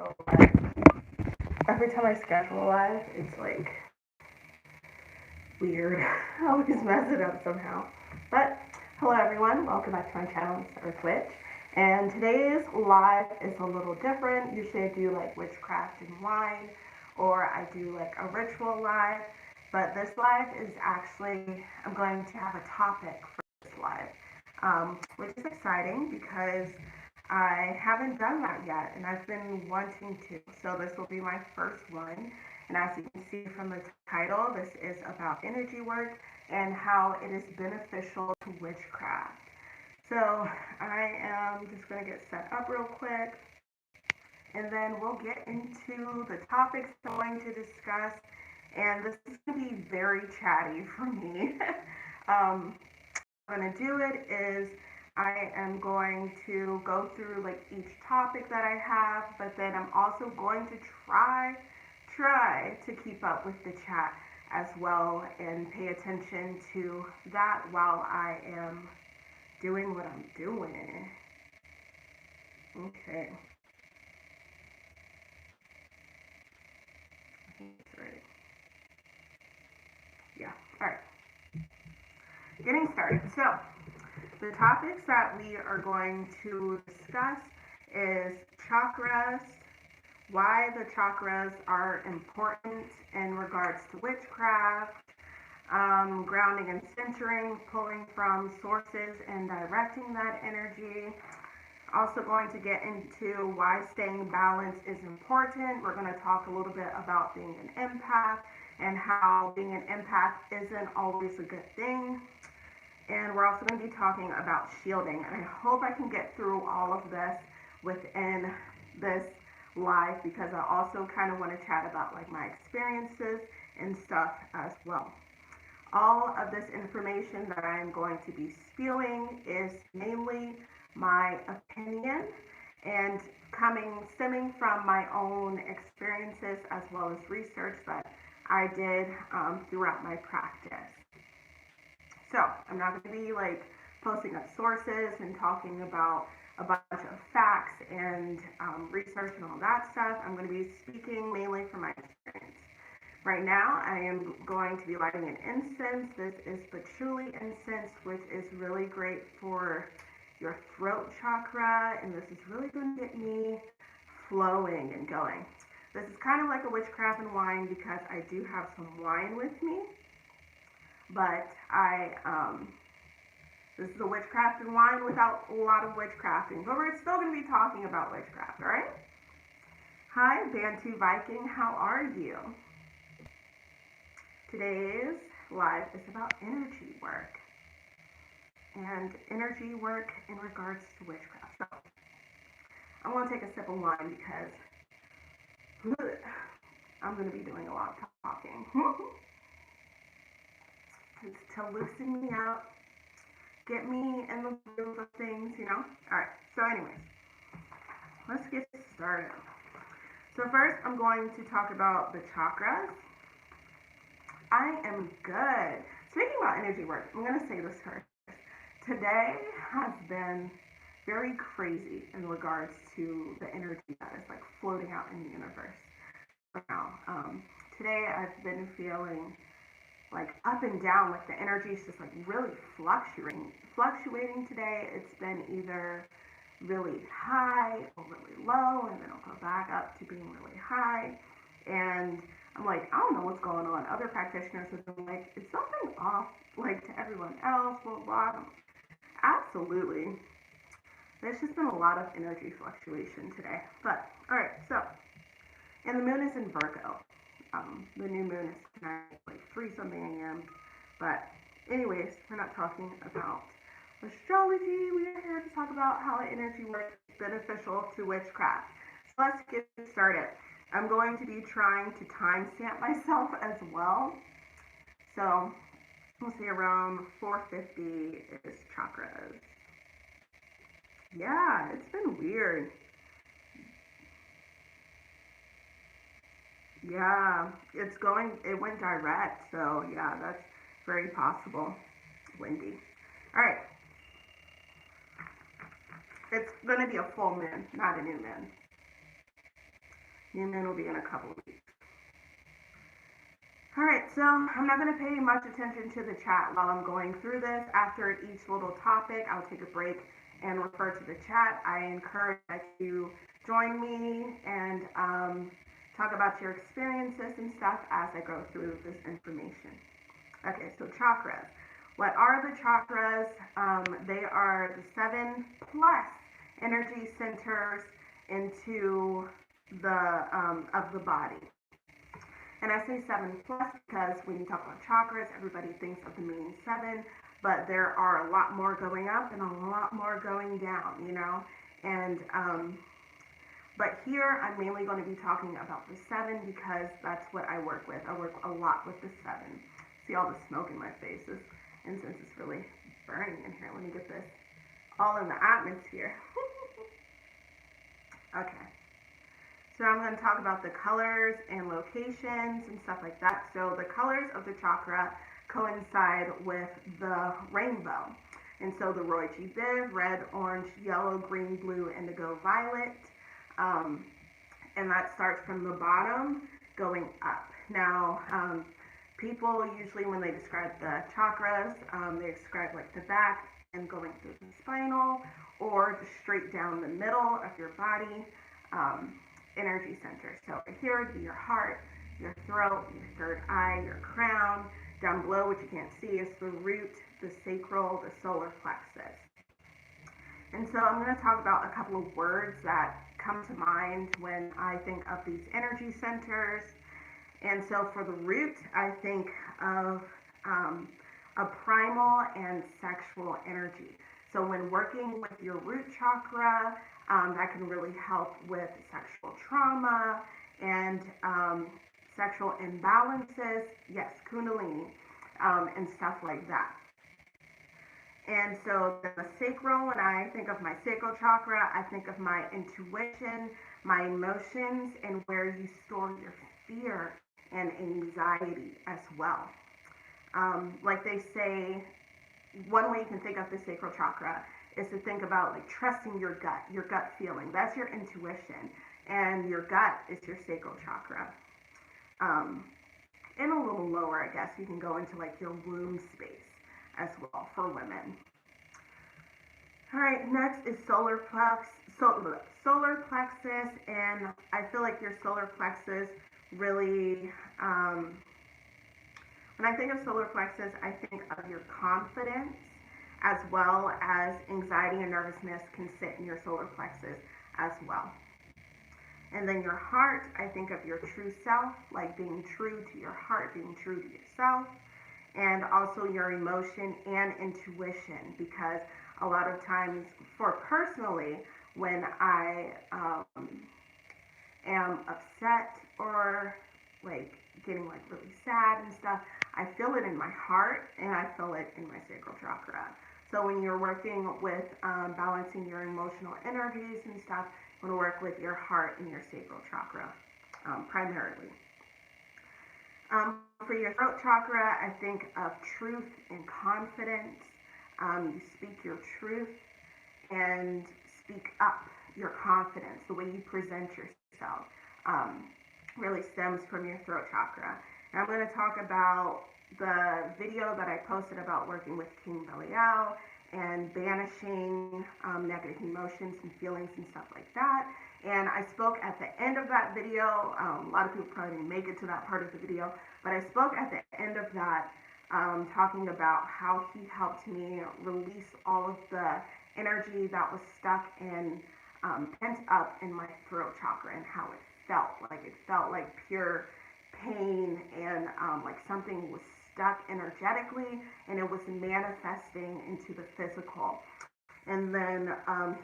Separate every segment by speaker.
Speaker 1: live. Every time I schedule a live, it's like weird. I always mess it up somehow. But hello everyone, welcome back to my channel, it's Earth Witch. And today's live is a little different. Usually I do like witchcraft and wine, or I do like a ritual live. But this live is actually, I'm going to have a topic for this live, which is exciting because I haven't done that yet and I've been wanting to. So this will be my first one. And as you can see from the title, this is about energy work and how it is beneficial to witchcraft. So I am just going to get set up real quick and then we'll get into the topics I'm going to discuss. And this is going to be very chatty for me. I'm going to do it is I am going to go through like each topic that I have, but then I'm also going to try to keep up with the chat as well and pay attention to that while I am doing what I'm doing. Okay. I think it's ready. Yeah, alright. Getting started. So, the topics that we are going to discuss is chakras, why the chakras are important in regards to witchcraft, grounding and centering, pulling from sources and directing that energy. Also going to get into why staying balanced is important. We're going to talk a little bit about being an empath and how being an empath isn't always a good thing. And we're also going to be talking about shielding. And I hope I can get through all of this within this live because I also kind of want to chat about like my experiences and stuff as well. All of this information that I am going to be spewing is mainly my opinion and stemming from my own experiences as well as research that I did throughout my practice. So I'm not going to be like posting up sources and talking about a bunch of facts and research and all that stuff. I'm going to be speaking mainly from my experience. Right now, I am going to be lighting an incense. This is patchouli incense, which is really great for your throat chakra, and this is really going to get me flowing and going. This is kind of like a witchcraft and wine because I do have some wine with me, but this is a witchcraft and wine without a lot of witchcrafting, but we're still going to be talking about witchcraft, all right? Hi, Bantu Viking, how are you? Today's live is about energy work and energy work in regards to witchcraft. So I'm going to take a sip of wine because I'm going to be doing a lot of talking. It's to loosen me up, get me in the groove of things, you know? Alright, so anyways, let's get started. So first, I'm going to talk about the chakras. I am good. Speaking about energy work, I'm going to say this first. Today has been very crazy in regards to the energy that is like floating out in the universe right now. Today I've been feeling like up and down, like the energy is just like really fluctuating today. It's been either really high or really low, and then it'll go back up to being really high. And I'm like, I don't know what's going on. Other practitioners have been like, is something off, like to everyone else, blah, blah. Absolutely. There's just been a lot of energy fluctuation today. But, alright, so, and the moon is in Virgo. The new moon is tonight, like 3-something a.m. But anyways, we're not talking about astrology. We are here to talk about how energy work is beneficial to witchcraft. So let's get started. I'm going to be trying to timestamp myself as well. So we'll say around 4:50 is chakras. Yeah, it's been weird. Yeah, it went direct, so yeah, that's very possible. Windy. Alright. It's going to be a full moon, not a new moon. New moon will be in a couple of weeks. All right, so I'm not going to pay much attention to the chat while I'm going through this. After each little topic, I'll take a break and refer to the chat. I encourage you to join me and talk about your experiences and stuff as I go through this information. Okay, so chakras. What are the chakras? They are the 7 plus energy centers into of the body. And I say 7 plus because when you talk about chakras, everybody thinks of the meaning 7, but there are a lot more going up and a lot more going down, you know. And but here I'm mainly going to be talking about the 7 because that's what I work with. I work a lot with the 7. See all the smoke in my face? This incense is really burning in here. Let me get this all in the atmosphere. Okay. So I'm going to talk about the colors and locations and stuff like that. So the colors of the chakra coincide with the rainbow. And so the Roy G. Biv, red, orange, yellow, green, blue, indigo, violet. And that starts from the bottom going up. Now, people usually when they describe the chakras, they describe like the back and going through the spinal or just straight down the middle of your body. Energy center. So here would be your heart, your throat, your third eye, your crown. Down below, which you can't see, is the root, the sacral, the solar plexus. And so I'm going to talk about a couple of words that come to mind when I think of these energy centers. And so for the root, I think of a primal and sexual energy. So when working with your root chakra, that can really help with sexual trauma and sexual imbalances, yes, kundalini, and stuff like that. And so the sacral, when I think of my sacral chakra, I think of my intuition, my emotions, and where you store your fear and anxiety as well. Like they say, one way you can think of the sacral chakra is to think about like trusting your gut feeling. That's your intuition, and your gut is your sacral chakra. And a little lower, I guess, you can go into like your womb space as well for women. All right, next is solar plexus, and I feel like your solar plexus really, when I think of solar plexus, I think of your confidence, as well as anxiety and nervousness can sit in your solar plexus as well. And then your heart, I think of your true self, like being true to your heart, being true to yourself, and also your emotion and intuition, because a lot of times, for personally, when I am upset or like getting like really sad and stuff, I feel it in my heart and I feel it in my sacral chakra. So when you're working with balancing your emotional energies and stuff, you want to work with your heart and your sacral chakra primarily. For your throat chakra, I think of truth and confidence. You speak your truth and speak up your confidence. The way you present yourself really stems from your throat chakra. And I'm going to talk about the video that I posted about working with King Belial and banishing negative emotions and feelings and stuff like that. And I spoke at the end of that video. A lot of people probably didn't make it to that part of the video, but I spoke at the end of that talking about how he helped me release all of the energy that was stuck and pent up in my throat chakra, and how it felt. Like it felt like pure pain, and like something was stuck energetically, and it was manifesting into the physical. And then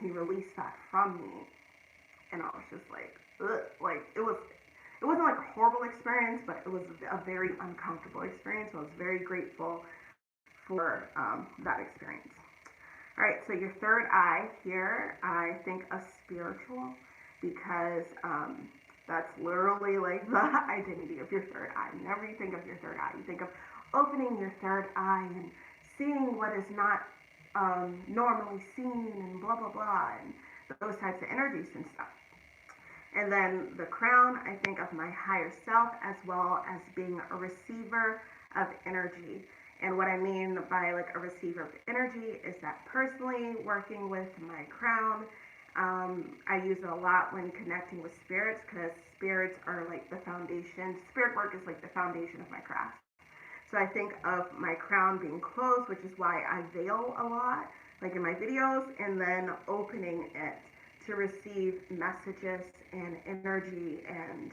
Speaker 1: he released that from me, and I was just like, ugh. Like it wasn't like a horrible experience, but it was a very uncomfortable experience. So I was very grateful for that experience. All right, so your third eye here, I think of spiritual, because that's literally like the identity of your third eye. Whenever you think of your third eye, you think of opening your third eye and seeing what is not normally seen, and blah, blah, blah, and those types of energies and stuff. And then the crown, I think of my higher self as well as being a receiver of energy. And what I mean by like a receiver of energy is that personally working with my crown, I use it a lot when connecting with spirits because spirits are like the foundation. Spirit work is like the foundation of my craft. So I think of my crown being closed, which is why I veil a lot, like in my videos, and then opening it to receive messages and energy and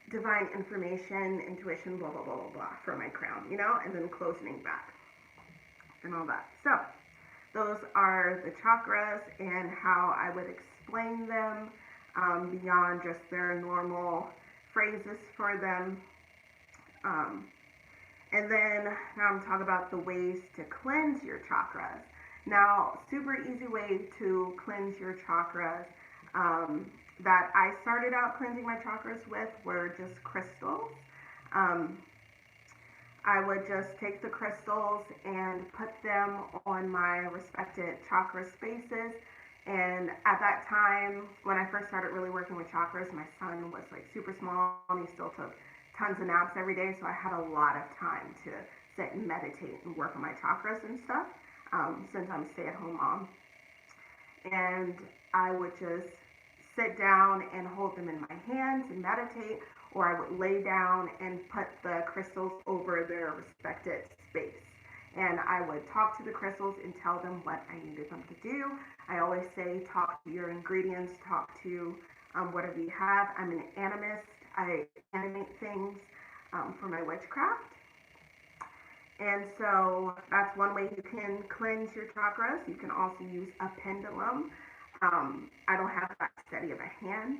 Speaker 1: divine information, intuition, blah, blah, blah, blah, blah, from my crown, you know, and then closing back and all that. So those are the chakras and how I would explain them beyond just their normal phrases for them. And then now I'm talking about the ways to cleanse your chakras. Now, super easy way to cleanse your chakras that I started out cleansing my chakras with were just crystals. Um, I would just take the crystals and put them on my respected chakra spaces. And at that time, when I first started really working with chakras, my son was like super small and he still took tons of naps every day. So I had a lot of time to sit and meditate and work on my chakras and stuff since I'm a stay-at-home mom. And I would just sit down and hold them in my hands and meditate, or I would lay down and put the crystals over their respected space. And I would talk to the crystals and tell them what I needed them to do. I always say, talk to your ingredients, talk to whatever you have. I'm an animist. I animate things for my witchcraft. And so that's one way you can cleanse your chakras. You can also use a pendulum. I don't have that steady of a hand,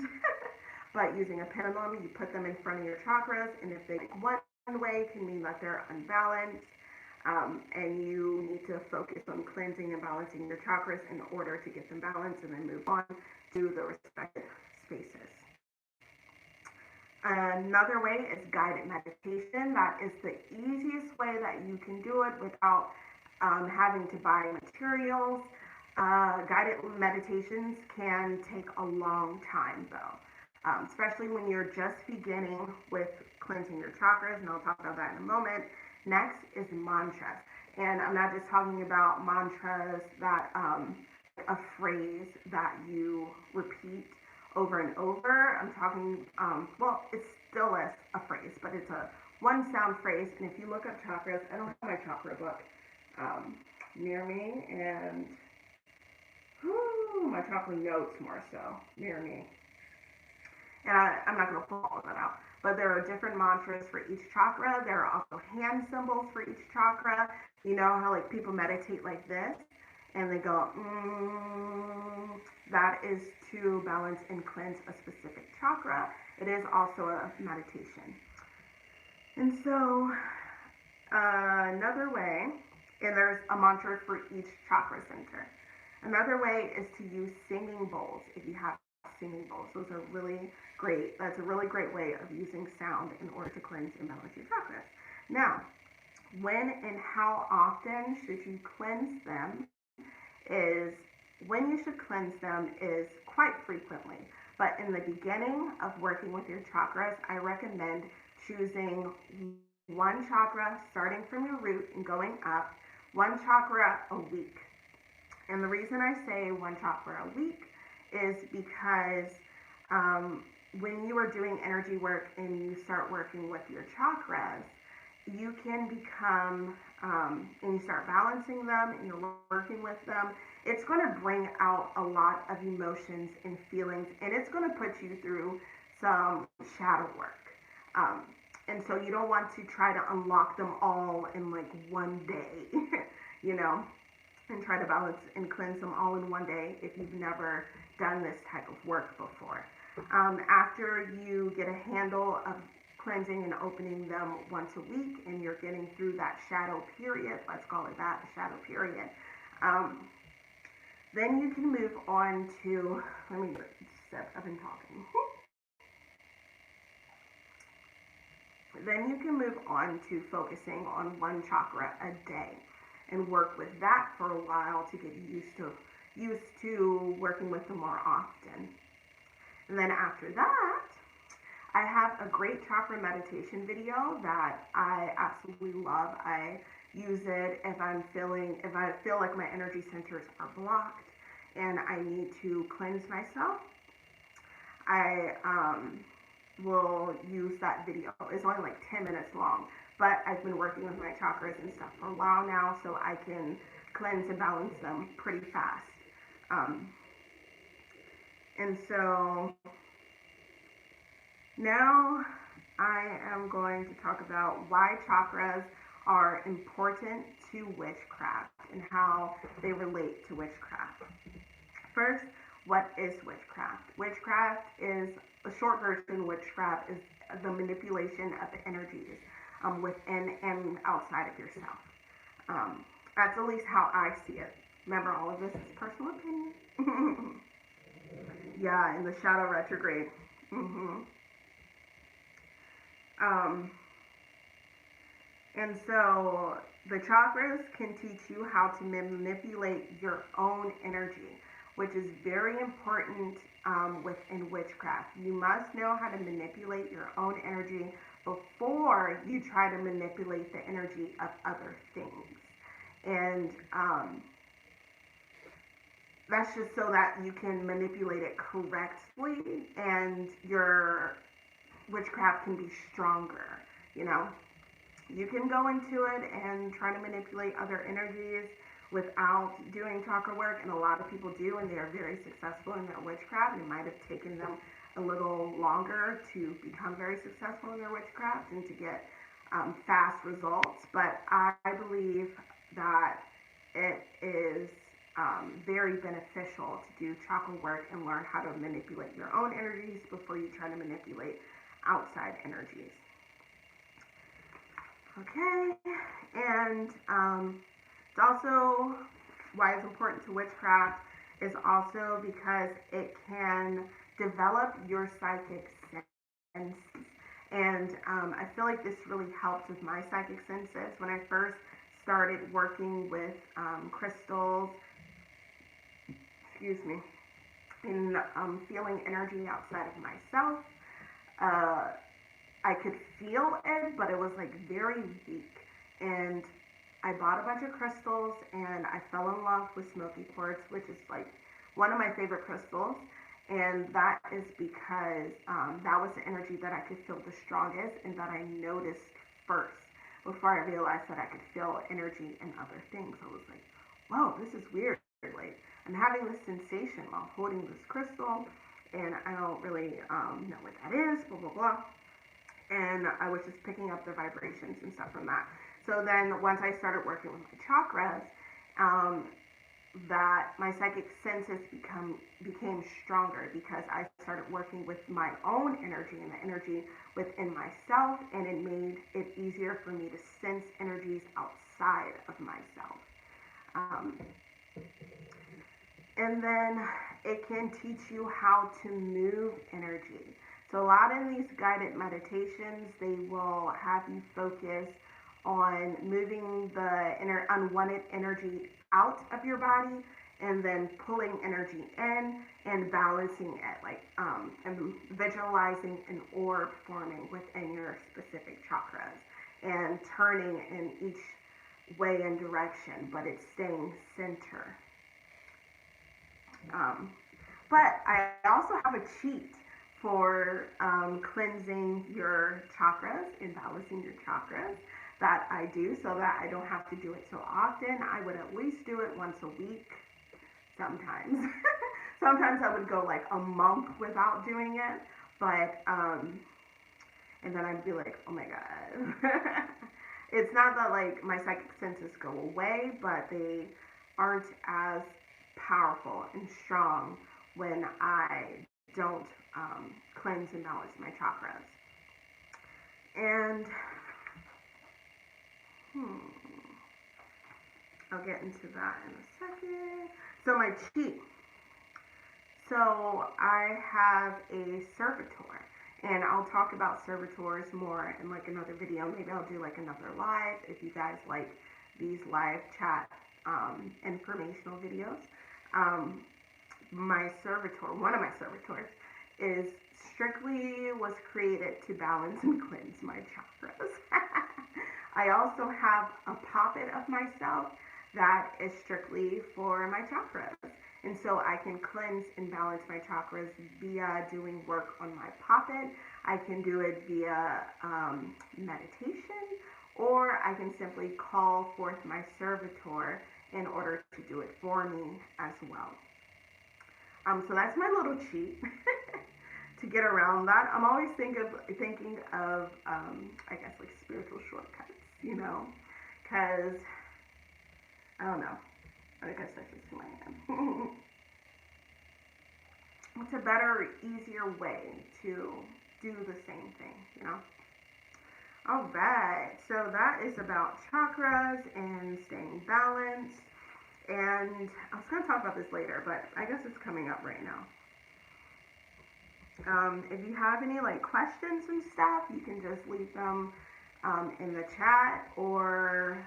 Speaker 1: but using a pendulum, you put them in front of your chakras, and if they go one way, it can mean that they're unbalanced, and you need to focus on cleansing and balancing your chakras in order to get them balanced, and then move on to the respective spaces. Another way is guided meditation. That is the easiest way that you can do it without having to buy materials. Guided meditations can take a long time though, especially when you're just beginning with cleansing your chakras, and I'll talk about that in a moment. Next is mantras. And I'm not just talking about mantras that a phrase that you repeat over and over. I'm talking, well, it's still a phrase, but it's a one sound phrase. And if you look up chakras, I don't have my chakra book near me, and my chakra notes more so near me. And I'm not going to pull all of that out. But there are different mantras for each chakra. There are also hand symbols for each chakra. You know how like people meditate like this? And they go, that is to balance and cleanse a specific chakra. It is also a meditation. And so another way, and there's a mantra for each chakra center. Another way is to use singing bowls if you have singing bowls. Those are really great. That's a really great way of using sound in order to cleanse and balance your chakras. Now, when and how often should you cleanse them is when you should cleanse them is quite frequently. But in the beginning of working with your chakras, I recommend choosing one chakra starting from your root and going up, one chakra a week. And the reason I say one chakra a week is because when you are doing energy work and you start working with your chakras, you can become, and you start balancing them and you're working with them, it's going to bring out a lot of emotions and feelings, and it's going to put you through some shadow work. And so you don't want to try to unlock them all in like one day, you know, and try to balance and cleanse them all in one day if you've never done this type of work before. After you get a handle of cleansing and opening them once a week and you're getting through that shadow period, let's call it that, the shadow period, then you can move on to, let me step, I've been talking. Then you can move on to focusing on one chakra a day and work with that for a while to get used to working with them more often. And then after that, I have a great chakra meditation video that I absolutely love. I use it if I feel like my energy centers are blocked and I need to cleanse myself. I will use that video. It's only like 10 minutes long, but I've been working with my chakras and stuff for a while now, so I can cleanse and balance them pretty fast. Um, and so now I am going to talk about why chakras are important to witchcraft and how they relate to witchcraft. First, what is witchcraft? Witchcraft is a short version. Witchcraft is the manipulation of the energies within and outside of yourself. That's at least how I see it. Remember, all of this is personal opinion. Yeah, in the shadow retrograde. hmm Um, and so the chakras can teach you how to manipulate your own energy, which is very important within witchcraft. You must know how to manipulate your own energy before you try to manipulate the energy of other things. And that's just so that you can manipulate it correctly and your witchcraft can be stronger, you know? You can go into it and try to manipulate other energies without doing chakra work, and a lot of people do, and they are very successful in their witchcraft. It might have taken them a little longer to become very successful in their witchcraft and to get fast results, but I believe that it is very beneficial to do chakra work and learn how to manipulate your own energies before you try to manipulate outside energies. Okay, and it's also why it's important to witchcraft is also because it can develop your psychic senses. And I feel like this really helped with my psychic senses when I first started working with crystals, excuse me, and feeling energy outside of myself. Uh, I could feel it, but it was like very weak. And I bought a bunch of crystals and I fell in love with smoky quartz, which is like one of my favorite crystals. And that is because that was the energy that I could feel the strongest and that I noticed first before I realized that I could feel energy in other things. I was like, whoa, this is weird. Like, I'm having this sensation while holding this crystal and I don't really know what that is, blah, blah, blah. And I was just picking up the vibrations and stuff from that. So then once I started working with my chakras, that my psychic senses became stronger because I started working with my own energy and the energy within myself, and it made it easier for me to sense energies outside of myself. Um, and then it can teach you how to move energy. So a lot in these guided meditations, they will have you focus on moving the unwanted energy out of your body and then pulling energy in and balancing it, like and visualizing an orb forming within your specific chakras and turning in each way and direction, but it's staying center. But I also have a cheat for cleansing your chakras and balancing your chakras that I do so that I don't have to do it so often. I would at least do it once a week sometimes. Sometimes I would go like a month without doing it, but and then I'd be like, oh my god. It's not that like my psychic senses go away, but they aren't as powerful and strong when I don't cleanse and balance my chakras. And I'll get into that in a second. So my cheat. So I have a servitor, and I'll talk about servitors more in like another video. Maybe I'll do like another live if you guys like these live chat informational videos. My servitor, one of my servitors, is strictly was created to balance and cleanse my chakras. I also have a puppet of myself that is strictly for my chakras. And so I can cleanse and balance my chakras via doing work on my puppet. I can do it via meditation, or I can simply call forth my servitor in order to do it for me as well. So that's my little cheat to get around that. I'm always thinking of I guess like spiritual shortcuts, you know, because I don't know. I guess that's just who I am. It's a better, easier way to do the same thing, you know. All right, so that is about chakras and staying balanced. And I was going to talk about this later, but I guess it's coming up right now. If you have any like questions and stuff, you can just leave them in the chat or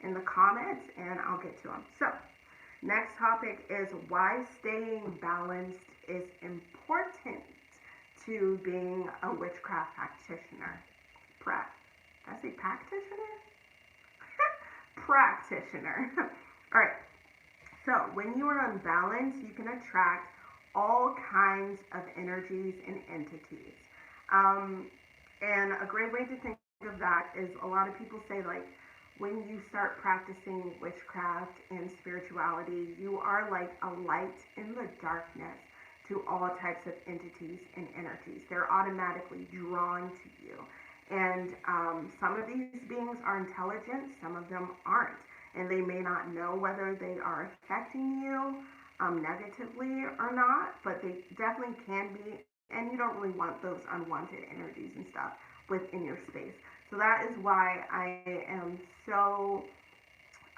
Speaker 1: in the comments, and I'll get to them. So, next topic is why staying balanced is important to being a witchcraft practitioner. Did I say practitioner? Practitioner. All right. So when you are unbalanced, you can attract all kinds of energies and entities. And a great way to think of that is a lot of people say like when you start practicing witchcraft and spirituality, you are like a light in the darkness to all types of entities and energies. They're automatically drawn to you. And some of these beings are intelligent, some of them aren't. And they may not know whether they are affecting you negatively or not, but they definitely can be. And you don't really want those unwanted energies and stuff within your space. So that is why I am so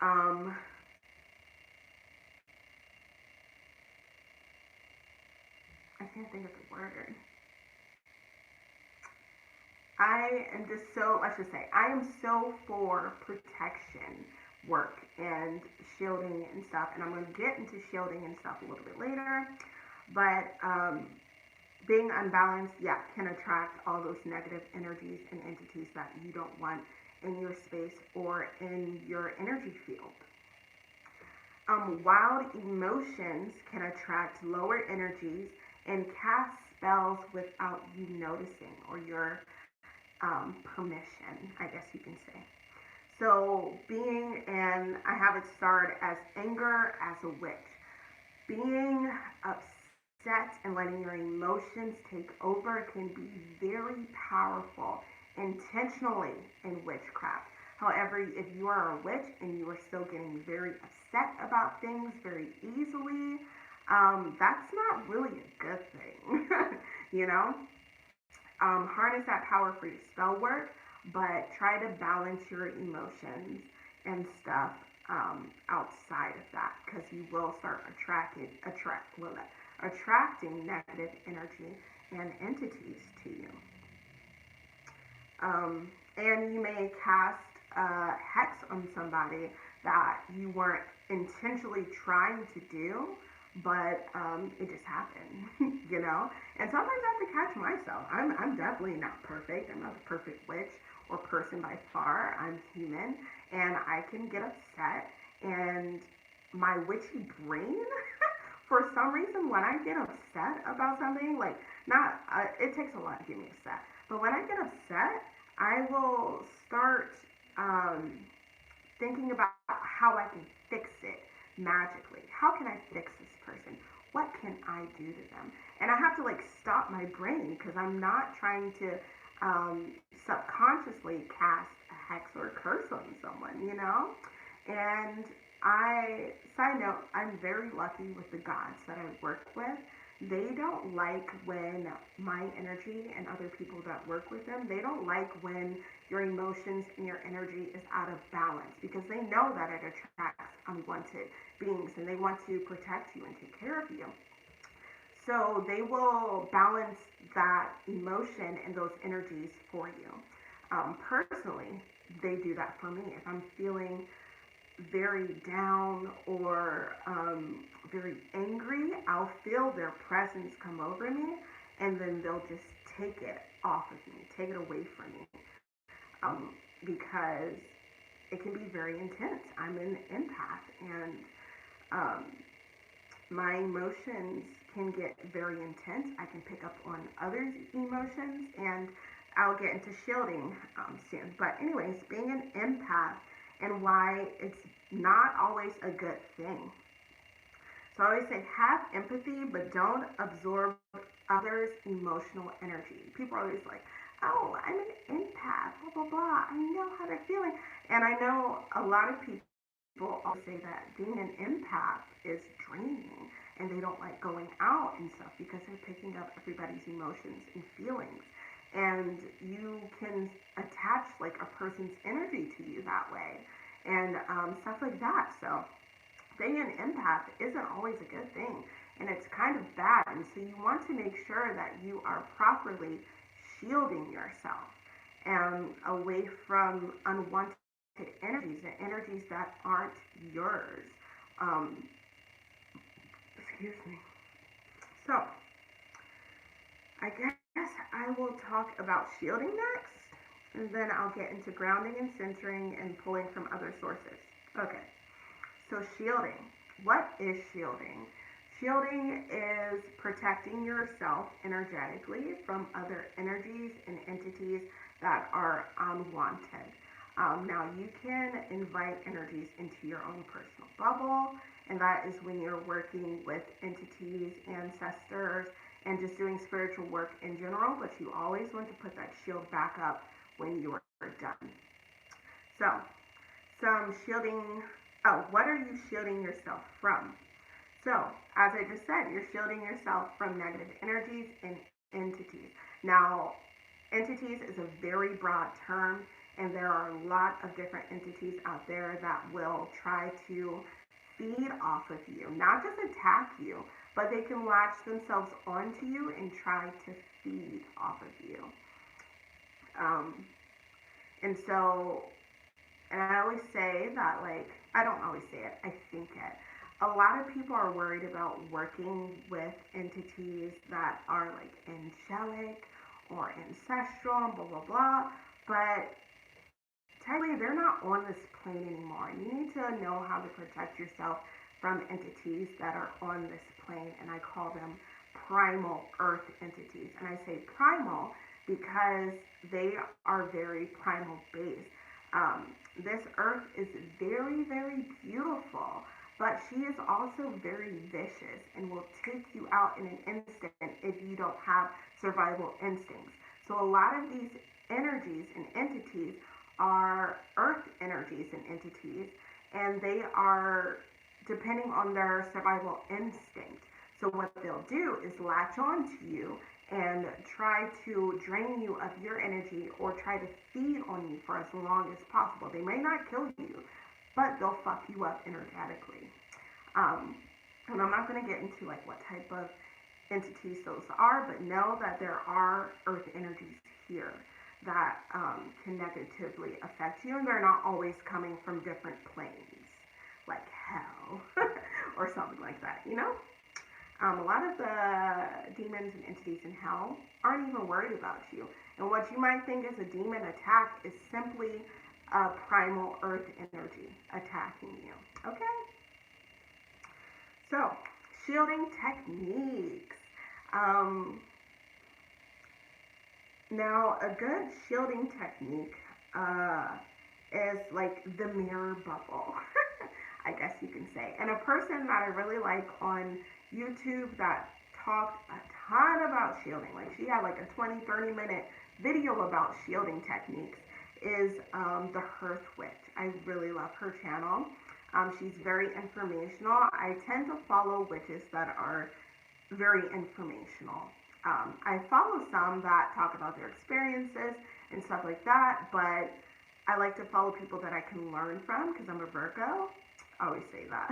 Speaker 1: I can't think of the word. I am just so, I should say, I am so for protection work and shielding and stuff. And I'm going to get into shielding and stuff a little bit later. But being unbalanced, yeah, can attract all those negative energies and entities that you don't want in your space or in your energy field. Wild emotions can attract lower energies and cast spells without you noticing or your permission, I guess you can say. So and I have it starred as anger as a witch. Being upset and letting your emotions take over can be very powerful intentionally in witchcraft. However, if you are a witch and you are still getting very upset about things very easily, that's not really a good thing, you know? Harness that power for your spell work, but try to balance your emotions and stuff outside of that, because you will start attracting negative energy and entities to you. And you may cast hex on somebody that you weren't intentionally trying to do, but it just happened, you know? And sometimes I have to catch myself. I'm definitely not perfect. I'm not a perfect witch or person by far. I'm human, and I can get upset, and my witchy brain, for some reason, when I get upset about something, like, it takes a lot to get me upset, but when I get upset, I will start thinking about how I can fix it magically. How can I fix this person? What can I do to them? And I have to like stop my brain, because I'm not trying to subconsciously cast a hex or a curse on someone, you know? And side note, I'm very lucky with the gods that I work with. They don't like when my energy and other people that work with them, they don't like when your emotions and your energy is out of balance, because they know that it attracts unwanted beings and they want to protect you and take care of you. So they will balance that emotion and those energies for you. Personally, they do that for me. If I'm feeling very down or very angry, I'll feel their presence come over me, and then they'll just take it off of me, take it away from me, because it can be very intense. I'm an empath, and um, my emotions can get very intense. I can pick up on others' emotions, and I'll get into shielding soon. But, anyways, being an empath and why it's not always a good thing. So, I always say have empathy, but don't absorb others' emotional energy. People are always like, oh, I'm an empath, blah, blah, blah. I know how they're feeling. And I know a lot of people always say that being an empath is draining and they don't like going out and stuff because they're picking up everybody's emotions and feelings. And you can attach like a person's energy to you that way and stuff like that. So being an empath isn't always a good thing and it's kind of bad. And so you want to make sure that you are properly shielding yourself and away from unwanted energies and energies that aren't yours. Um, excuse me. So, I guess I will talk about shielding next, and then I'll get into grounding and centering and pulling from other sources. Okay, so shielding. What is shielding? Shielding is protecting yourself energetically from other energies and entities that are unwanted. Now, you can invite energies into your own personal bubble, and that is when you're working with entities, ancestors, and just doing spiritual work in general, but you always want to put that shield back up when you are done. So, some shielding. Oh, what are you shielding yourself from? So, as I just said, you're shielding yourself from negative energies and entities. Now, entities is a very broad term, and there are a lot of different entities out there that will try to feed off of you, not just attack you, but they can latch themselves onto you and try to feed off of you. And so, and I always say that, like, I don't always say it, I think it. A lot of people are worried about working with entities that are like angelic or ancestral and blah, blah, blah. But technically, they're not on this plane anymore. You need to know how to protect yourself from entities that are on this plane, and I call them primal earth entities. And I say primal because they are very primal based. This earth is very, very beautiful, but she is also very vicious and will take you out in an instant if you don't have survival instincts. So a lot of these energies and entities are earth energies and entities, and they are depending on their survival instinct. So what they'll do is latch on to you and try to drain you of your energy or try to feed on you for as long as possible. They may not kill you, but they'll fuck you up energetically. And I'm not going to get into like what type of entities those are, but know that there are earth energies here that can negatively affect you, and they're not always coming from different planes, like hell or something like that, you know? A lot of the demons and entities in hell aren't even worried about you. And what you might think is a demon attack is simply a primal earth energy attacking you. Okay? So, shielding techniques. Now, a good shielding technique is like the mirror bubble, I guess you can say. And a person that I really like on YouTube that talked a ton about shielding, like she had like a 20-30 minute video about shielding techniques, is the Hearth Witch. I really love her channel. She's very informational. I tend to follow witches that are very informational. I follow some that talk about their experiences and stuff like that, but I like to follow people that I can learn from because I'm a Virgo. I always say that.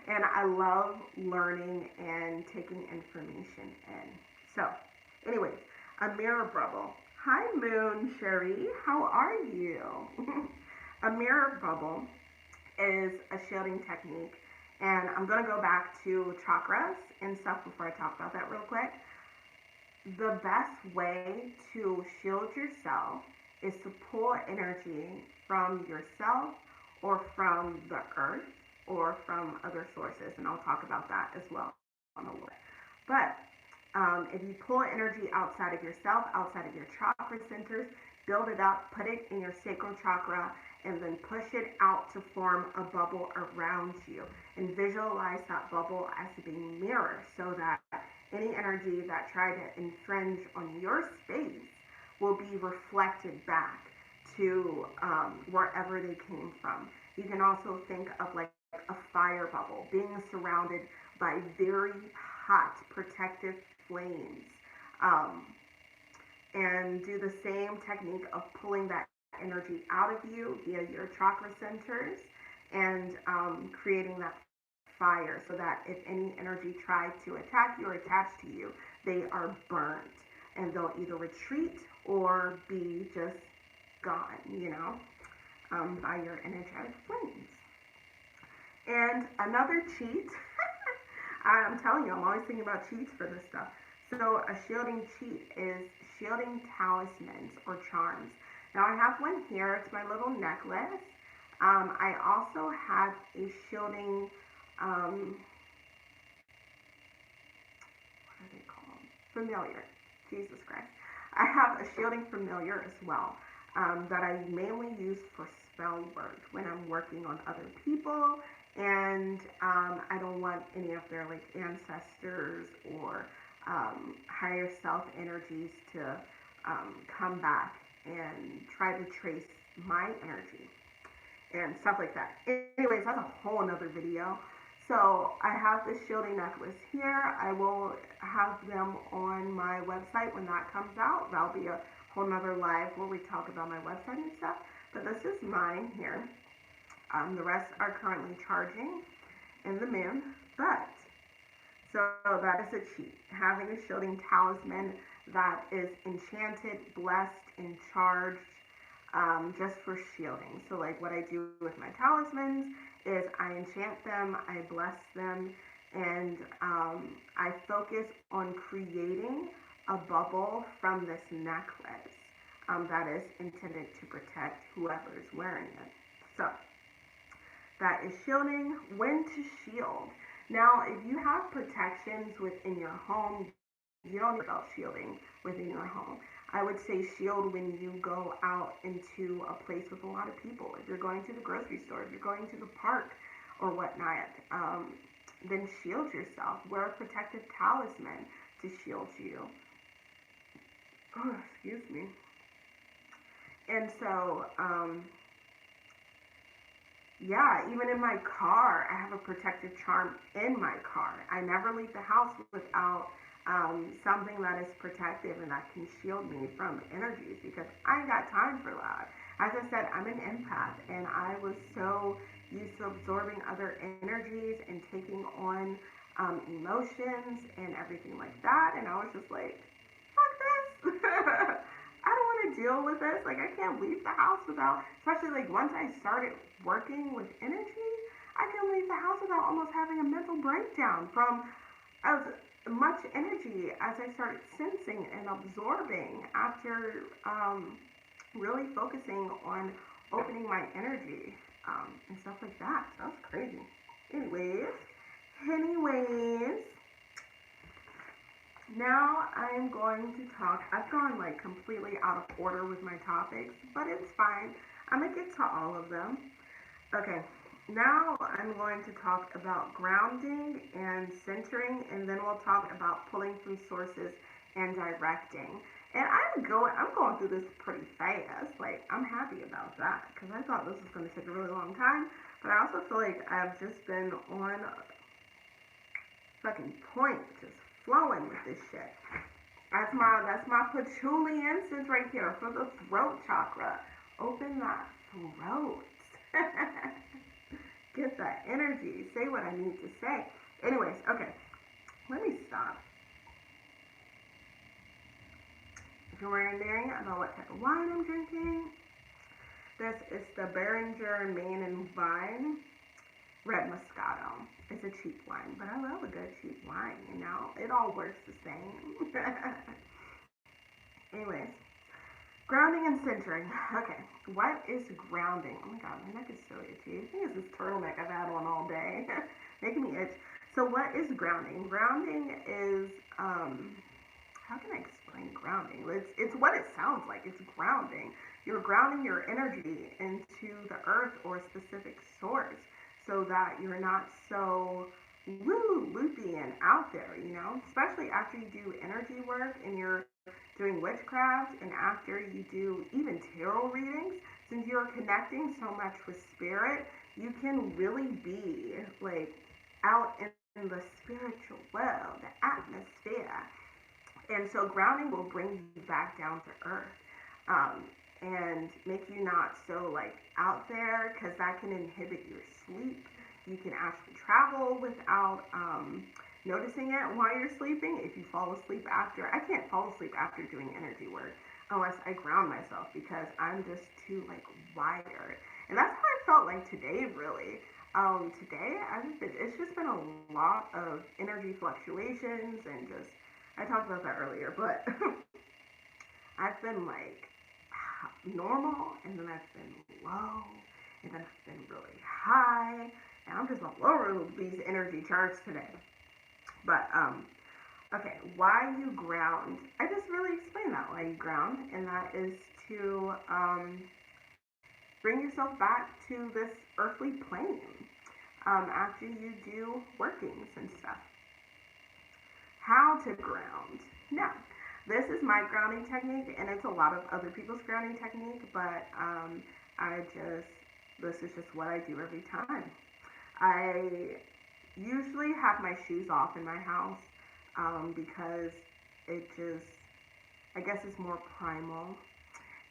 Speaker 1: And I love learning and taking information in. So, anyways, a mirror bubble. Hi, Moon Sherry. How are you? A mirror bubble is a shielding technique. And I'm going to go back to chakras and stuff before I talk about that real quick. The best way to shield yourself is to pull energy from yourself or from the earth or from other sources. And I'll talk about that as well on a little bit. But if you pull energy outside of yourself, outside of your chakra centers, build it up, put it in your sacral chakra, and then push it out to form a bubble around you. And visualize that bubble as being mirror so that any energy that tried to infringe on your space will be reflected back to wherever they came from. You can also think of like a fire bubble, being surrounded by very hot protective flames. And do the same technique of pulling that energy out of you via your chakra centers and creating that fire so that if any energy tried to attack you or attach to you, they are burnt and they'll either retreat or be just gone, by your energetic flames. And another cheat, I'm telling you, I'm always thinking about cheats for this stuff. So a shielding cheat is shielding talismans or charms. Now I have one here, it's my little necklace. I also have a shielding, what are they called? Familiar, Jesus Christ. I have a shielding familiar as well that I mainly use for spell work when I'm working on other people and I don't want any of their like ancestors or higher self energies to come back and try to trace my energy and stuff like that. Anyways, that's a whole nother video. So I have this shielding necklace here. I will have them on my website when that comes out. That'll be a whole nother live where we talk about my website and stuff. But this is mine here. The rest are currently charging in the moon. But so that is a cheat. Having a shielding talisman that is enchanted, blessed, and charged just for shielding. So like what I do with my talismans is I enchant them, I bless them, and I focus on creating a bubble from this necklace that is intended to protect whoever is wearing it. So that is shielding. When to shield. Now, if you have protections within your home, you don't need about shielding within your home. I would say shield when you go out into a place with a lot of people. If you're going to the grocery store, if you're going to the park or whatnot, then shield yourself. Wear a protective talisman to shield you. Oh, excuse me. And so, yeah, even in my car, I have a protective charm in my car. I never leave the house without something that is protective and that can shield me from energies because I ain't got time for that. As I said, I'm an empath and I was so used to absorbing other energies and taking on emotions and everything like that. And I was just like, fuck this. I don't want to deal with this. Like, I can't leave the house without, especially like once I started working with energy, I can leave the house without almost having a mental breakdown from as much energy as I started sensing and absorbing after really focusing on opening my energy and stuff like that. So that's crazy. Anyways, now I'm going to talk, I've gone like completely out of order with my topics, but it's fine. I'm going to get to all of them. Okay, now I'm going to talk about grounding and centering, and then we'll talk about pulling from sources and directing. And I'm going through this pretty fast. Like, I'm happy about that because I thought this was going to take a really long time, but I also feel like I've just been on fucking point, just flowing with this shit. That's my patchouli incense right here for the throat chakra. Open that throat. Get that energy. Say what I need to say. Anyways, okay. Let me stop. If you're wondering about what type of wine I'm drinking, this is the Beringer Main and Vine. Red Moscato. It's a cheap wine, but I love a good cheap wine, you know? It all works the same. Anyways, grounding and centering. Okay, what is grounding? Oh my god, my neck is so itchy. I think it's this turtleneck I've had on all day, making me itch. So, what is grounding? Grounding is, how can I explain grounding? It's what it sounds like. It's grounding. You're grounding your energy into the earth or a specific source so that you're not so woo loopy and out there, you know? Especially after you do energy work and you're doing witchcraft and after you do even tarot readings, since you're connecting so much with spirit, you can really be like out in the spiritual world, the atmosphere. And so grounding will bring you back down to earth, um, and make you not so like out there because that can inhibit your sleep. You can actually travel without noticing it while you're sleeping. If you fall asleep after, I can't fall asleep after doing energy work unless I ground myself because I'm just too like wired. And that's how I felt like today, really. Today, it's just been a lot of energy fluctuations and just, I talked about that earlier, but I've been like normal, and then I've been low, and then I've been really high, and I'm just all over these energy charts today. But okay, why you ground? I just really explained that why you ground, and that is to bring yourself back to this earthly plane after you do workings and stuff. How to ground? Now, this is my grounding technique, and it's a lot of other people's grounding technique, but this is just what I do every time. I usually have my shoes off in my house because it just, I guess it's more primal.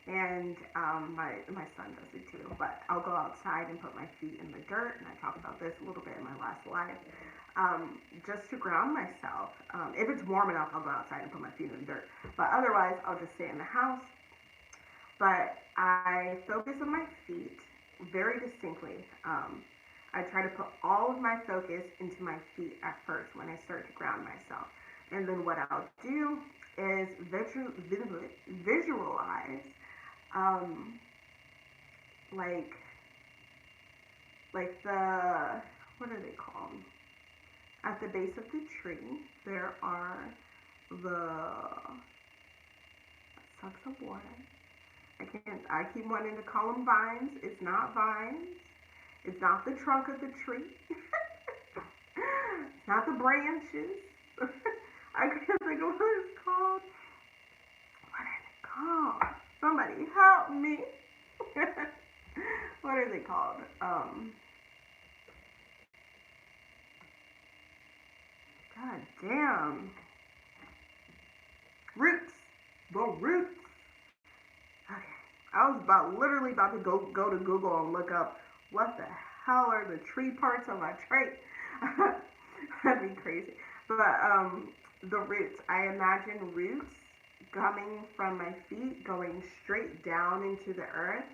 Speaker 1: And my son does it too. But I'll go outside and put my feet in the dirt, and I talked about this a little bit in my last live, just to ground myself. If it's warm enough, I'll go outside and put my feet in the dirt. But otherwise, I'll just stay in the house. But I focus on my feet very distinctly. I try to put all of my focus into my feet at first when I start to ground myself. And then what I'll do is visualize um, like the, what are they called? At the base of the tree, there are the sucks of water. I keep wanting to call them vines. It's not vines. It's not the trunk of the tree. It's not the branches. I can't think of what it's called. What are they called? Somebody help me. What are they called? God damn. Roots. The roots. Okay. I was literally about to go to Google and look up what the hell are the tree parts of my tree. That'd be crazy. But the roots. I imagine roots coming from my feet, going straight down into the earth,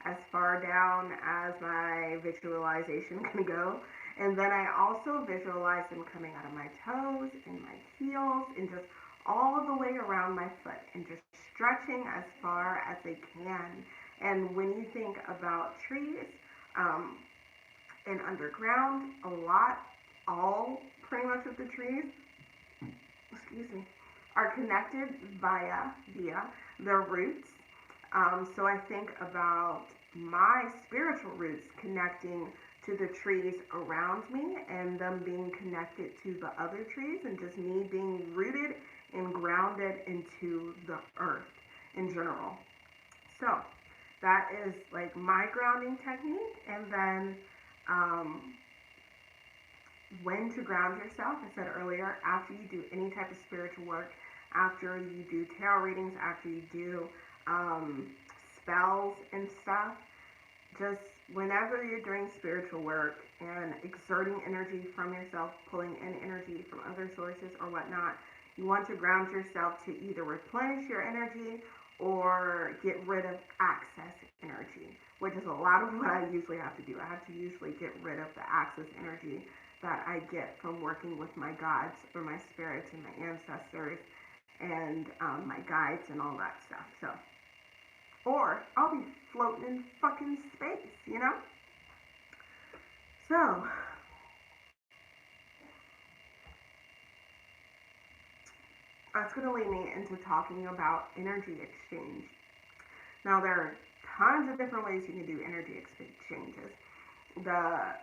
Speaker 1: as far down as my visualization can go. And then I also visualize them coming out of my toes and my heels and just all of the way around my foot and just stretching as far as they can. And when you think about trees and underground, pretty much of the trees, excuse me, are connected via their roots. So I think about my spiritual roots connecting to the trees around me and them being connected to the other trees and just me being rooted and grounded into the earth in general. So that is like my grounding technique. And then when to ground yourself, I said earlier, after you do any type of spiritual work, after you do tarot readings, after you do spells and stuff, just whenever you're doing spiritual work and exerting energy from yourself, pulling in energy from other sources or whatnot, you want to ground yourself to either replenish your energy or get rid of access energy, which is a lot of what I usually have to do. I have to usually get rid of the access energy that I get from working with my gods or my spirits and my ancestors and my guides and all that stuff. So, or I'll be floating in fucking space, you know? So, that's going to lead me into talking about energy exchange. Now, there are tons of different ways you can do energy exchanges. The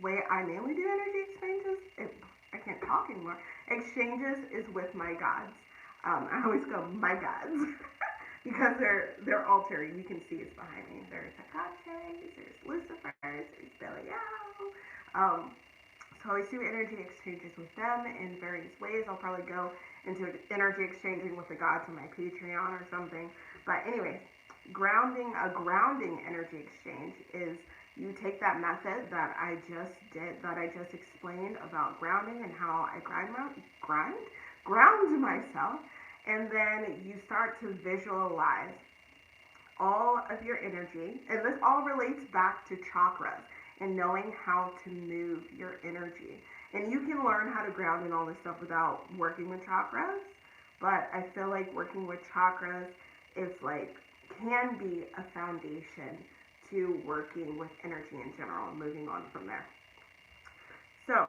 Speaker 1: way I mainly do energy exchanges, I can't talk anymore. Exchanges is with my gods. I always go my gods because they're altar. You can see it's behind me. There's Hecate, there's Lucifer, there's Belial. So I always do energy exchanges with them in various ways. I'll probably go into energy exchanging with the gods on my Patreon or something. But anyways, a grounding energy exchange is you take that method that I just explained about grounding and how I ground myself, and then you start to visualize all of your energy, and this all relates back to chakras and knowing how to move your energy. And you can learn how to ground and all this stuff without working with chakras, but I feel like working with chakras is like can be a foundation to working with energy in general and moving on from there. So,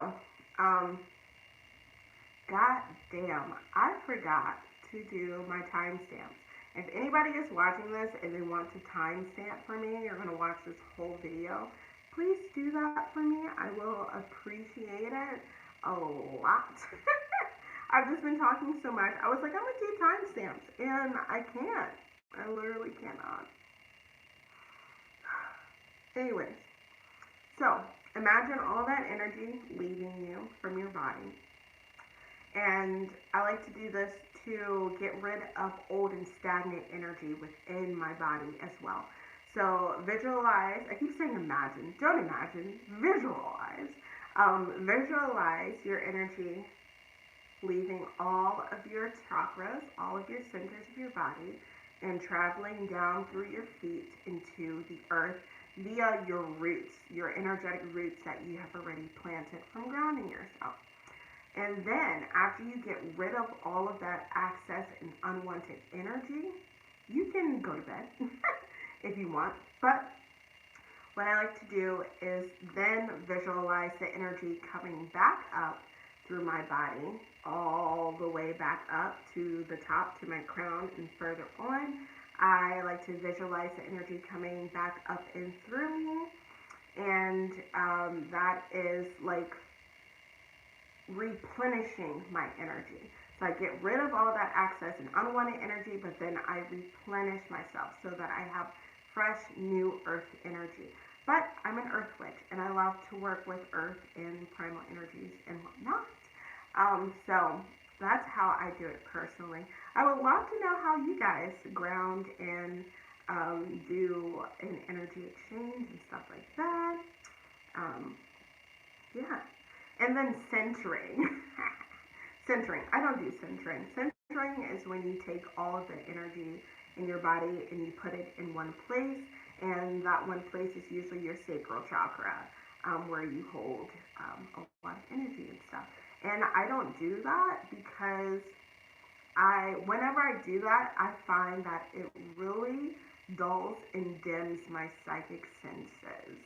Speaker 1: god damn, I forgot to do my timestamps. If anybody is watching this and they want to timestamp for me, you're going to watch this whole video, please do that for me. I will appreciate it a lot. I've just been talking so much. I was like, I'm going to do timestamps, and I can't. I literally cannot. Anyways, so imagine all that energy leaving you from your body. And I like to do this to get rid of old and stagnant energy within my body as well. So visualize, I keep saying imagine, don't imagine, visualize. Visualize your energy leaving all of your chakras, all of your centers of your body, and traveling down through your feet into the earth via your roots, your energetic roots that you have already planted from grounding yourself. And then after you get rid of all of that excess and unwanted energy, you can go to bed if you want. But what I like to do is then visualize the energy coming back up through my body, all the way back up to the top, to my crown and further on. I like to visualize the energy coming back up and through me. And that is like replenishing my energy. So I get rid of all that excess and unwanted energy, but then I replenish myself so that I have fresh, new earth energy. But I'm an earth witch, and I love to work with earth and primal energies and whatnot. So that's how I do it personally. I would love to know how you guys ground and do an energy exchange and stuff like that. Yeah. And then centering. Centering. I don't do centering. Centering is when you take all of the energy in your body and you put it in one place. And that one place is usually your sacral chakra, where you hold a lot of energy and stuff. And I don't do that because whenever I do that, I find that it really dulls and dims my psychic senses,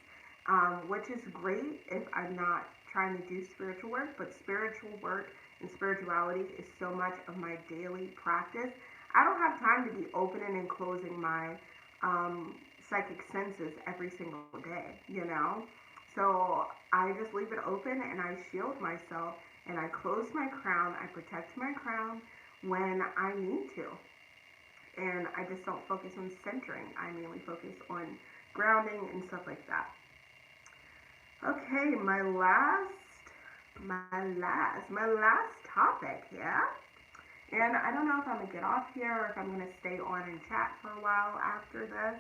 Speaker 1: which is great if I'm not trying to do spiritual work, but spiritual work and spirituality is so much of my daily practice. I don't have time to be opening and closing my psychic senses every single day, you know? So I just leave it open and I shield myself and I close my crown, I protect my crown when I need to. And I just don't focus on centering. I mainly focus on grounding and stuff like that. Okay, my last topic here. And I don't know if I'm going to get off here or if I'm going to stay on and chat for a while after this.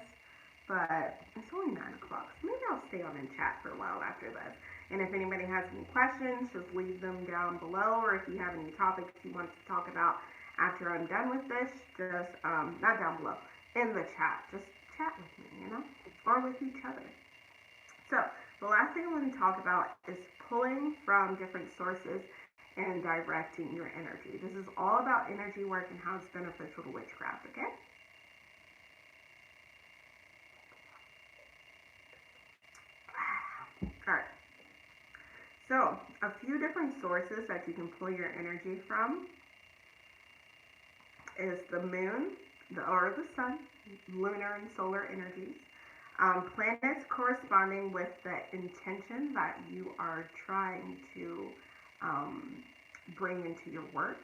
Speaker 1: But it's only 9 o'clock, so maybe I'll stay on and chat for a while after this. And if anybody has any questions, just leave them down below. Or if you have any topics you want to talk about After I'm done with this, just, not down below, in the chat, just chat with me, or with each other. So, the last thing I want to talk about is pulling from different sources and directing your energy. This is all about energy work and how it's beneficial to witchcraft, okay? All right. So, a few different sources that you can pull your energy from is the moon, or the sun, lunar and solar energies, planets corresponding with the intention that you are trying to bring into your work,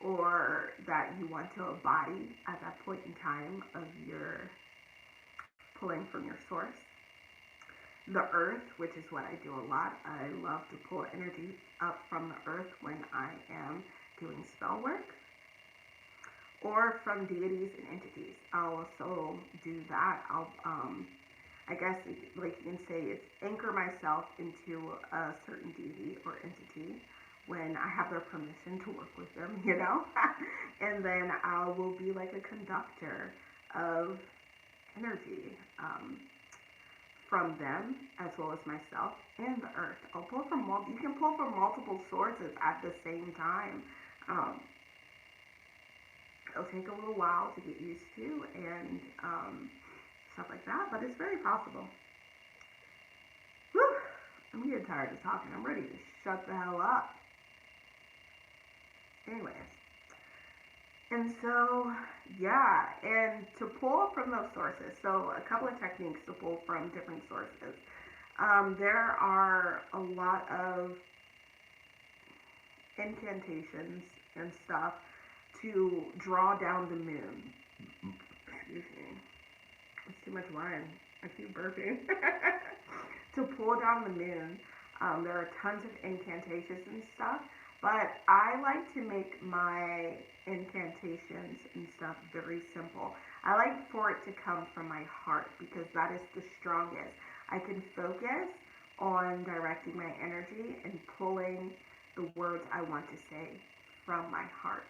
Speaker 1: or that you want to embody at that point in time of your pulling from your source. The earth, which is what I do a lot. I love to pull energy up from the earth when I am doing spell work, or from deities and entities. I'll also do that. I guess, like you can say, it's anchor myself into a certain deity or entity when I have their permission to work with them, and then I will be like a conductor of energy from them, as well as myself and the earth. You can pull from multiple sources at the same time. It'll take a little while to get used to, and stuff like that, but it's very possible. Whew, I'm getting tired of talking. I'm ready to shut the hell up. Anyways, and so, yeah, and to pull from those sources, so a couple of techniques to pull from different sources. There are a lot of incantations and stuff to draw down the moon. Excuse me. It's too much wine. I keep burping. To pull down the moon, there are tons of incantations and stuff, but I like to make my incantations and stuff very simple. I like for it to come from my heart because that is the strongest. I can focus on directing my energy and pulling the words I want to say from my heart.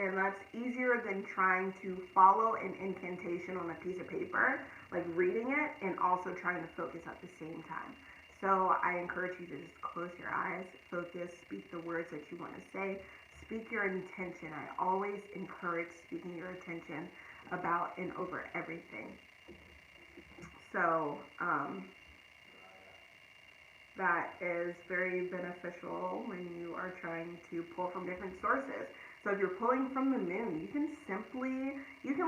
Speaker 1: And that's easier than trying to follow an incantation on a piece of paper, like reading it and also trying to focus at the same time. So I encourage you to just close your eyes, focus, speak the words that you want to say, speak your intention. I always encourage speaking your intention about and over everything. So that is very beneficial when you are trying to pull from different sources. So if you're pulling from the moon, you can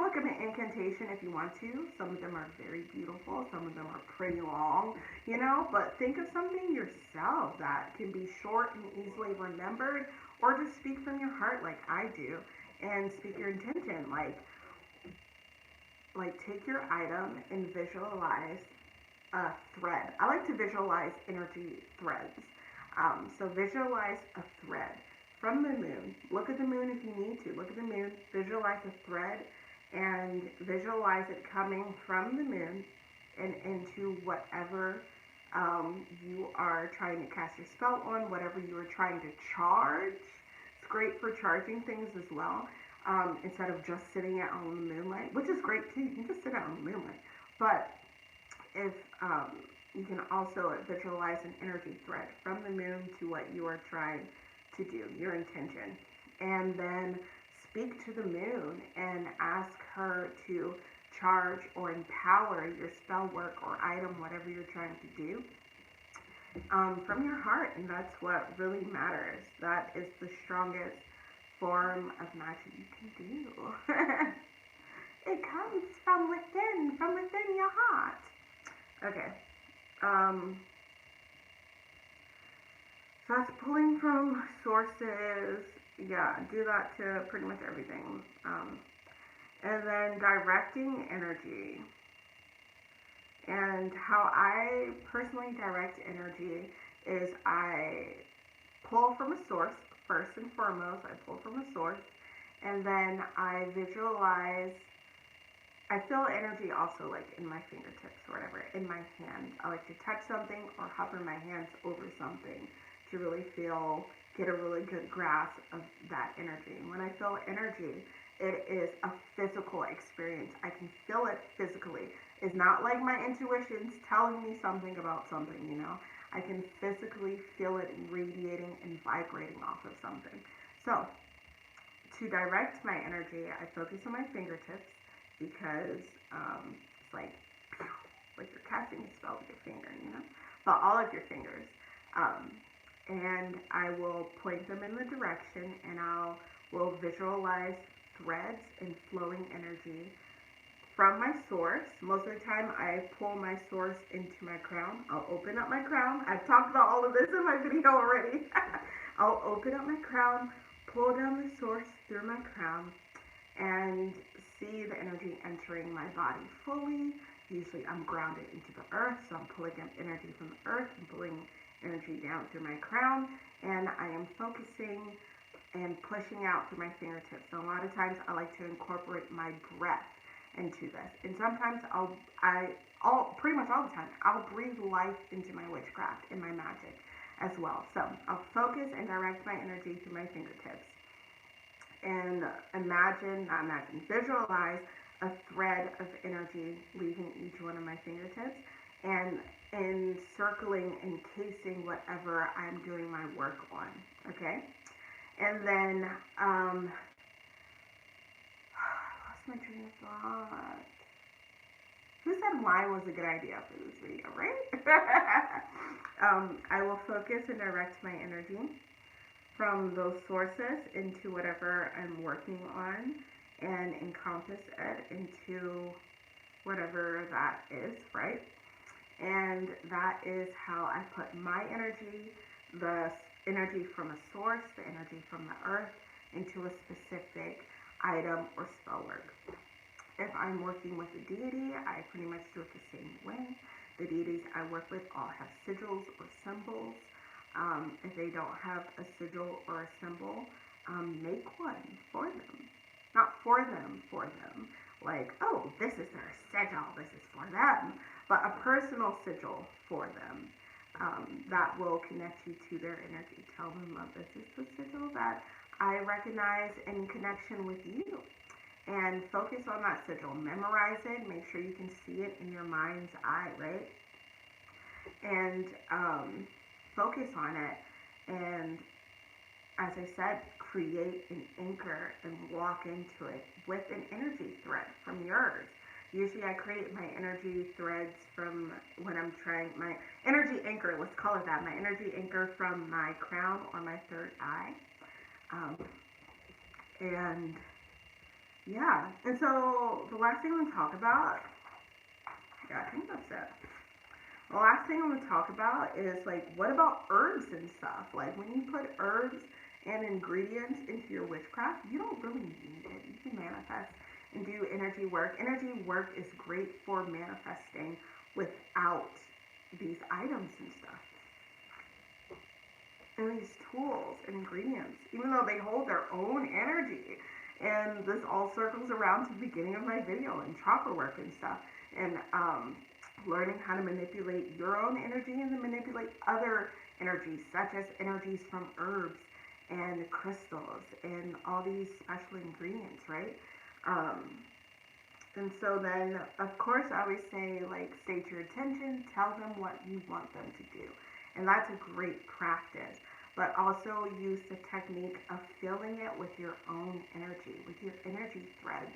Speaker 1: look at an incantation if you want to. Some of them are very beautiful, some of them are pretty long, but think of something yourself that can be short and easily remembered, or just speak from your heart like I do, and speak your intention. Like take your item and visualize a thread. I like to visualize energy threads. So visualize a thread from the moon. Look at the moon if you need to. Look at the moon, visualize a thread, and visualize it coming from the moon and into whatever you are trying to cast your spell on, whatever you are trying to charge. It's great for charging things as well, instead of just sitting out on the moonlight, which is great too. You can just sit out on the moonlight. But if you can also visualize an energy thread from the moon to what you are trying to do, your intention, and then speak to the moon and ask her to charge or empower your spell work or item, whatever you're trying to do, from your heart. And that's what really matters. That is the strongest form of magic you can do. It comes from within your heart. Okay. So that's pulling from sources. Yeah, do that to pretty much everything. And then directing energy. And how I personally direct energy is I pull from a source. First and foremost, I pull from a source. And then I visualize. I feel energy also like in my fingertips or whatever, in my hand. I like to touch something or hover my hands over something to really feel get a really good grasp of that energy. And when I feel energy, it is a physical experience. I can feel it physically. It's not like my intuition's telling me something about something, you know. I can physically feel it radiating and vibrating off of something. So, to direct my energy, I focus on my fingertips because it's like you're casting a spell with your finger, you know, but all of your fingers. Um, and I will point them in the direction, and I will visualize threads and flowing energy from my source. Most of the time, I pull my source into my crown. I'll open up my crown. I've talked about all of this in my video already. I'll open up my crown, pull down the source through my crown, and see the energy entering my body fully. Usually I'm grounded into the earth, so I'm pulling up energy from the earth and pulling energy down through my crown, and I am focusing and pushing out through my fingertips. So a lot of times I like to incorporate my breath into this, and sometimes pretty much all the time, I'll breathe life into my witchcraft and my magic as well. So I'll focus and direct my energy through my fingertips, and visualize a thread of energy leaving each one of my fingertips and encircling, encasing whatever I'm doing my work on. Okay? And then, I lost my train of thought. Who said wine was a good idea for this video, right? I will focus and direct my energy from those sources into whatever I'm working on and encompass it into whatever that is, right? And that is how I put my energy, the energy from a source, the energy from the earth, into a specific item or spell work. If I'm working with a deity, I pretty much do it the same way. The deities I work with all have sigils or symbols. If they don't have a sigil or a symbol, make one for them. Not for them, like, oh, this is their sigil, this is for them, but a personal sigil for them that will connect you to their energy. Tell them, oh, this is the sigil that I recognize in connection with you. And focus on that sigil. Memorize it. Make sure you can see it in your mind's eye, right? And focus on it. And as I said, create an anchor and walk into it with an energy thread from yours. Usually I create my energy threads from when I'm trying, my energy anchor, let's call it that, my energy anchor from my crown or my third eye. And yeah, and so the last thing I'm going to talk about, yeah, I think that's it. The last thing I'm going to talk about is, like, what about herbs and stuff? Like, when you put herbs and ingredients into your witchcraft, you don't really need it. You can manifest and do energy work. Energy work is great for manifesting without these items and stuff. And these tools and ingredients, even though they hold their own energy. And this all circles around to the beginning of my video and chakra work and stuff. And learning how to manipulate your own energy and to manipulate other energies, such as energies from herbs and crystals and all these special ingredients, right? And so then, of course, I always say, like, state your intention, tell them what you want them to do. And that's a great practice. But also use the technique of filling it with your own energy, with your energy threads.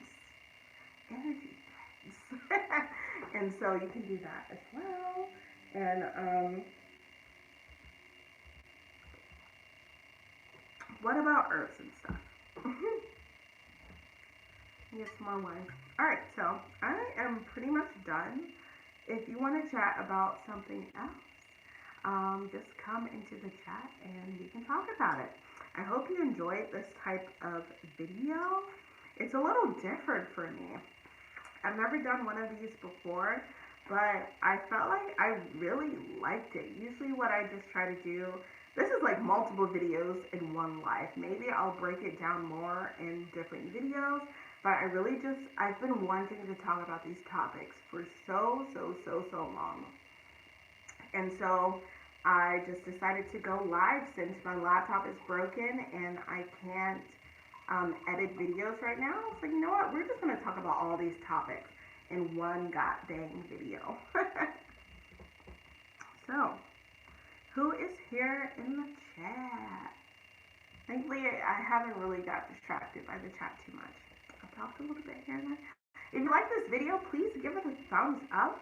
Speaker 1: Energy threads. And so you can do that as well. And what about herbs and stuff? Get some more wine. Alright, so I am pretty much done. If you want to chat about something else, just come into the chat and we can talk about it. I hope you enjoyed this type of video. It's a little different for me. I've never done one of these before, but I felt like I really liked it. Usually what I just try to do, this is like multiple videos in one live. Maybe I'll break it down more in different videos, but I've been wanting to talk about these topics for so long. And so I just decided to go live since my laptop is broken and I can't edit videos right now. It's like, you know what? We're just going to talk about all these topics in one god dang video. So, who is here in the chat? Thankfully, I haven't really got distracted by the chat too much. I've talked a little bit here and there. If you like this video, please give it a thumbs up.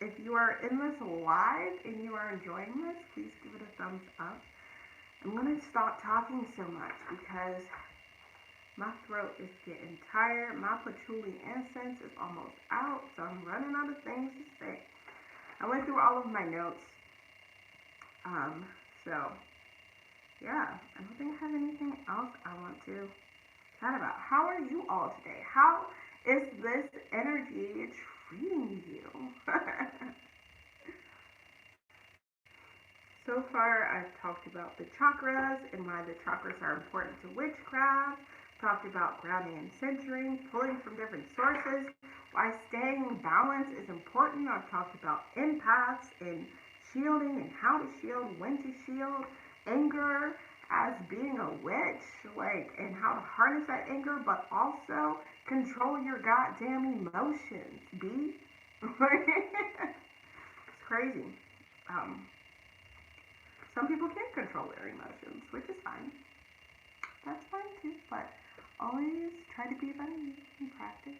Speaker 1: If you are in this live and you are enjoying this, please give it a thumbs up. I'm going to stop talking so much because my throat is getting tired. My patchouli incense is almost out, so I'm running out of things to say. I went through all of my notes. So, yeah, I don't think I have anything else I want to chat about. How are you all today? How is this energy treating you? So far, I've talked about the chakras and why the chakras are important to witchcraft. Talked about grounding and centering, pulling from different sources, why staying balanced is important. I've talked about empaths and shielding and how to shield, when to shield, anger as being a witch, like, and how to harness that anger, but also control your goddamn emotions, B. It's crazy. Some people can't control their emotions, which is fine. That's fine too, but always try to be better in practice.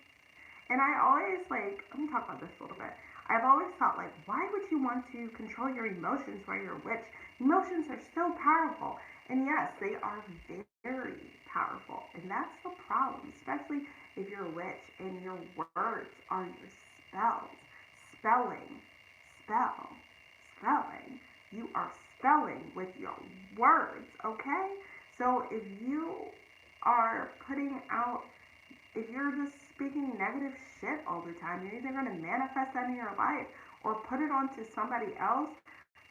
Speaker 1: And I always, like, let me talk about this a little bit. I've always thought, like, why would you want to control your emotions while you're a witch? Emotions are so powerful. And yes, they are very powerful. And that's the problem, especially if you're a witch and your words are your spells. Spelling. You are spelling with your words, okay? So if you are putting out, if you're just speaking negative shit all the time, you're either going to manifest that in your life or put it onto somebody else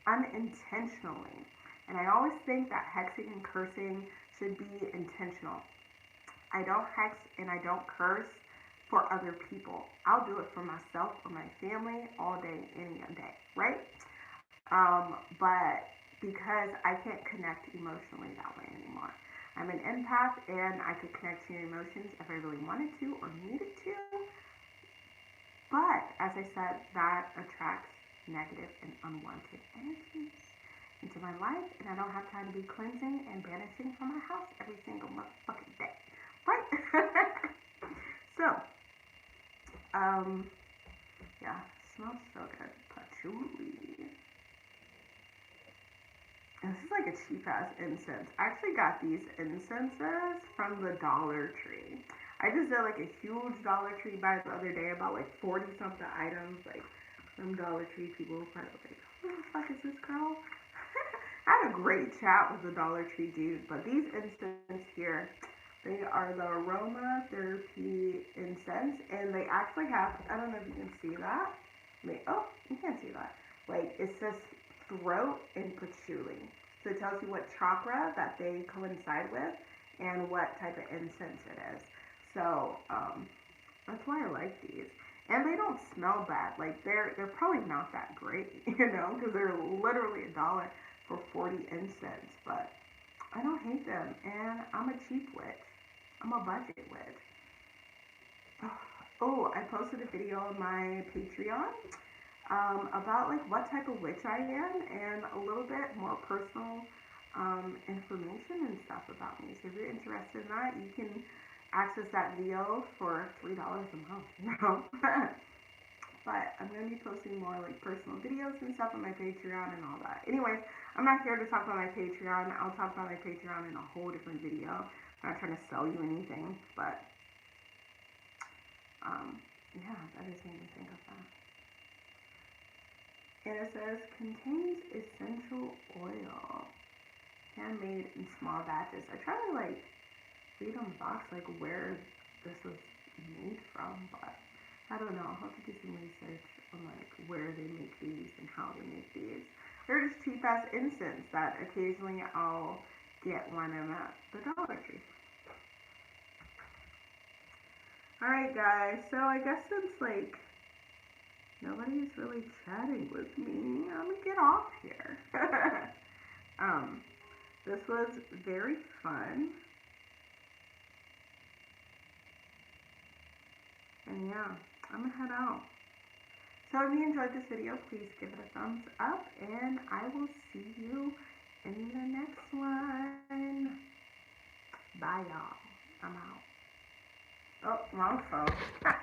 Speaker 1: unintentionally. And I always think that hexing and cursing should be intentional. I don't hex and I don't curse for other people. I'll do it for myself or my family all day, any day, right? But because I can't connect emotionally that way anymore. I'm an empath and I could connect to your emotions if I really wanted to or needed to. But as I said, that attracts negative and unwanted energies into my life, and I don't have time to be cleansing and banishing from my house every single motherfucking day. Right? So, yeah, smells so good. Patchouli. And this is like a cheap ass incense. I actually got these incenses from the Dollar Tree. I just did like a huge Dollar Tree buy the other day, about like 40 something items, like from Dollar Tree. People were probably like, who the fuck is this girl? I had a great chat with the Dollar Tree dude, but these incense here, they are the aromatherapy incense, and they actually have, I don't know if you can see that. Oh, you can't see that. Like, it says throat and patchouli. So it tells you what chakra that they coincide with and what type of incense it is. So, that's why I like these. And they don't smell bad. Like, they're probably not that great, you know, because they're literally $1 for 40 incense. But I don't hate them, and I'm a cheap witch. I'm a budget witch. Oh, I posted a video on my Patreon about like what type of witch I am and a little bit more personal information and stuff about me. So if you're interested in that, you can access that video for $3 a month, you know. But I'm going to be posting more like personal videos and stuff on my Patreon and all that. Anyways, I'm not here to talk about my Patreon. I'll talk about my Patreon in a whole different video. I'm not trying to sell you anything, but yeah, that just made me think of that. And it says, contains essential oil, handmade in small batches. I try to like read on the box like where this was made from, but I don't know. I'll have to do some research on like where they make these and how they make these. They're just cheap ass incense that occasionally I'll get when I'm at the Dollar Tree. Alright guys, so I guess since like Nobody's really chatting with me. Let me get off here. This was very fun. And yeah, I'm gonna head out. So if you enjoyed this video, please give it a thumbs up, and I will see you in the next one. Bye, y'all. I'm out. Oh, wrong phone.